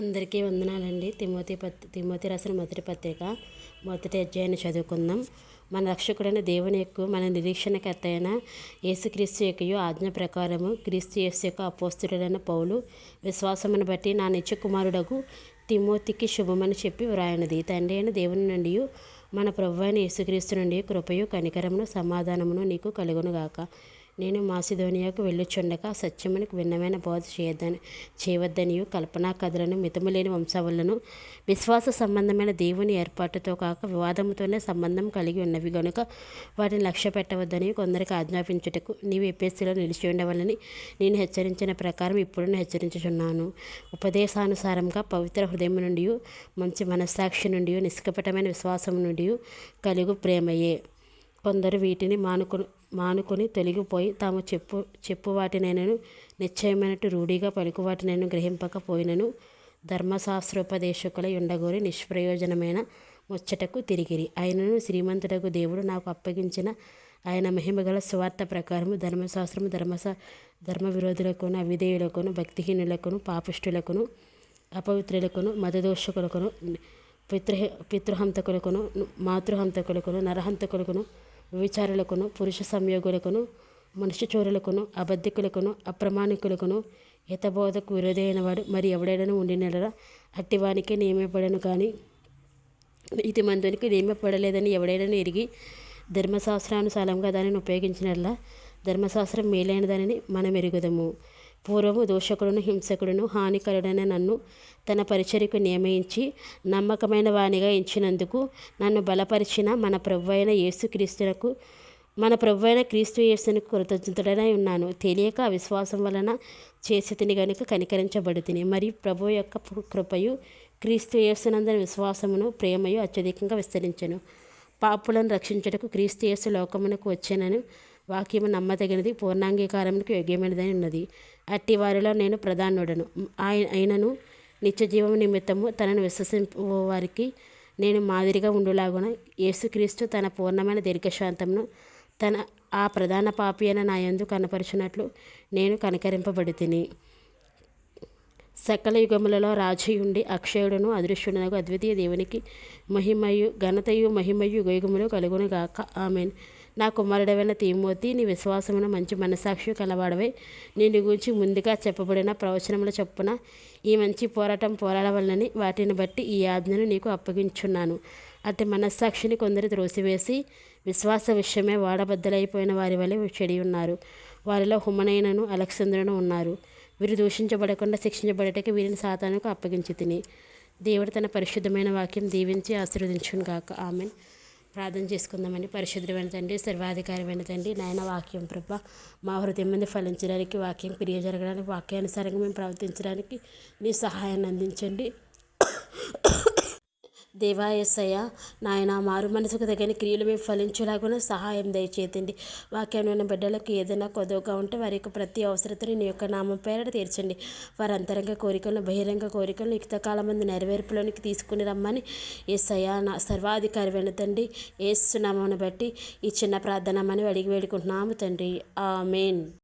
అందరికీ వందనాలండి. తిమోతి రాసిన మొదటి పత్రిక మొదటి అధ్యాయాన్ని చదువుకుందాం. మన రక్షకుడైన దేవుని యొక్క మన నిరీక్షణకర్త అయిన యేసుక్రీస్తు యొక్క ఆజ్ఞ ప్రకారము క్రీస్తు యేసు యొక్క అపోస్తుడైన పౌలు విశ్వాసమును బట్టి నా నిత్య కుమారుడగు తిమోతికి శుభమని చెప్పి వ్రాయనది. తండ్రి అయిన దేవుని నుండి మన ప్రభువైన అయిన యేసుక్రీస్తు నుండి కృపయు కనికరమును సమాధానమును నీకు కలుగునుగాక. నేను మాసిదోనియాకు వెళ్ళుచుండగా సత్యమునకు భిన్నమైన బోధ చేయవద్దనియు కల్పనా కథలను మితములేని వంశావళులను విశ్వాస సంబంధమైన దేవుని ఏర్పాటుతో కాక వివాదముతోనే సంబంధం కలిగి ఉన్నవి గనుక వాటిని లక్ష్య పెట్టవద్దని కొందరికి ఆజ్ఞాపించుటకు నీవు ఎఫెసులో నిలిచి ఉండవలని నేను హెచ్చరించిన ప్రకారం ఇప్పుడు హెచ్చరించుచున్నాను. ఉపదేశానుసారంగా పవిత్ర హృదయం నుండి మంచి మనస్సాక్షి నుండి నిష్కపటమైన విశ్వాసం నుండి కలుగు ప్రేమయే. కొందరు వీటిని మానుకొని తొలగిపోయి తాము చెప్పు వాటినైనను నిశ్చయమైనట్టు రూఢిగా పలుకు వాటినైనా గ్రహింపకపోయినను ధర్మశాస్త్రోపదేశకులై ఉండగోరి నిష్ప్రయోజనమైన ముచ్చటకు తిరిగిరి. ఆయనను శ్రీమంతుడకు దేవుడు నాకు అప్పగించిన ఆయన మహిమగల సువార్త ప్రకారము ధర్మశాస్త్రము ధర్మ విరోధులకును అవిధేయులకును భక్తిహీనులకును పాపిష్టులకును అపవిత్రులకును మతదోషకులకును పితృహంతకులకును మాతృహంతకులకును నరహంతకులకును విచారులకును పురుష సంయోగులకును మనుష్య చోరులకును అబద్ధికులకును అప్రమాణికులకును హితబోధకు విరోధి అయిన వాడు మరి ఎవడైనా ఉండినలా అట్టివానికే నియమపడను కానీ నీతిమంతునికి నియమపడలేదని ఎవడైనా ఎరిగి ధర్మశాస్త్రానుసారంగా దానిని ఉపయోగించినట్లా ధర్మశాస్త్రం మేలైన దానిని మనం ఎరుగుదము. పూర్వము దోషకుడును హింసకుడును హానికరుడైన నన్ను తన పరిచర్యకు నియమించి నమ్మకమైన వానిగా ఎంచినందుకు నన్ను బలపరిచిన మన ప్రభువైన క్రీస్తు యేసునకు కృతజ్ఞుడనై ఉన్నాను. తెలియక అవిశ్వాసం వలన చేసి తిని గనుక కనికరించబడుతుంది. మరియు ప్రభు యొక్క కృపయు క్రీస్తు యేసునందరి విశ్వాసమును ప్రేమయు అత్యధికంగా విస్తరించెను. పాపులను రక్షించుటకు క్రీస్తు యేసు లోకమునకు వచ్చెనను వాక్యము నమ్మదగినది పూర్ణాంగీకారమునకు యోగ్యమైనదని ఉన్నది. అట్టి వారిలో నేను ప్రధానుడను. ఆయనను నిత్య జీవము నిమిత్తము తనను విశ్వసింపు వారికి నేను మాదిరిగా ఉండులాగున యేసుక్రీస్తు తన పూర్ణమైన దీర్ఘశాంతమును తన ఆ ప్రధాన పాపి అయిన నా యందు కనపరిచినట్లు నేను కనికరింపబడితిని. సకల యుగములలో రాజయుండి అక్షయుడును అదృశ్యుడునగు అద్వితీయ దేవునికి మహిమయు ఘనతయు మహిమయు యుగయుగములు కలుగునుగాక. ఆమెన్. నా కుమారుడవైన తిమోతి, నీ విశ్వాసమును మంచి మనస్సాక్షి కలవాడవై నేను గురించి ముందుగా చెప్పబడిన ప్రవచనముల చొప్పున ఈ మంచి పోరాటం పోరాడవలనని వాటిని బట్టి ఈ ఆజ్ఞను నీకు అప్పగించున్నాను. అట్టి మనస్సాక్షిని కొందరు త్రోసివేసి విశ్వాస విషయమే వాడబద్దలైపోయిన వారి వలె చెడి ఉన్నారు. వారిలో హుమనైనను అలెగ్జాంద్రును ఉన్నారు. వీరు దూషించబడకుండా శిక్షించబడటకు వీరిని సాతానుకు అప్పగించి తిని. దేవుడు తన పరిశుద్ధమైన వాక్యం దీవించి ఆశీర్వదించును గాక. ఆమెన్. ప్రార్థన చేసుకుందామని. పరిశుద్ధమైన తండ్రి, సర్వాధికారమైన తండ్రి, నాయన వాక్యం ప్రభ మా హృదయం మంది ఫలించడానికి, వాక్యం క్రియ జరగడానికి, వాక్యానుసారంగా మేము ప్రవర్తించడానికి నీ సహాయాన్ని అందించండి. దేవా యేసయ్య నాయన మారు మనసుకు తగిన క్రియలు మేము ఫలించేలాగా సహాయం దయచేతండి. వాక్యాన్ని బిడ్డలకు ఏదైనా కొదవగా ఉంటే వారి యొక్క ప్రతి అవసరతను నీ యొక్క నామం పేరట తీర్చండి. వారి అంతరంగ కోరికలను బహిరంగ కోరికలను యుక్తకాలం మంది నెరవేర్పులోనికి తీసుకుని రమ్మని యేసయ్య నా సర్వాధికారి తండ్రి యేసు నామమును బట్టి ఈ చిన్న ప్రార్థన అని అడిగి వేడుకుంటున్నాము తండ్రి. ఆమేన్.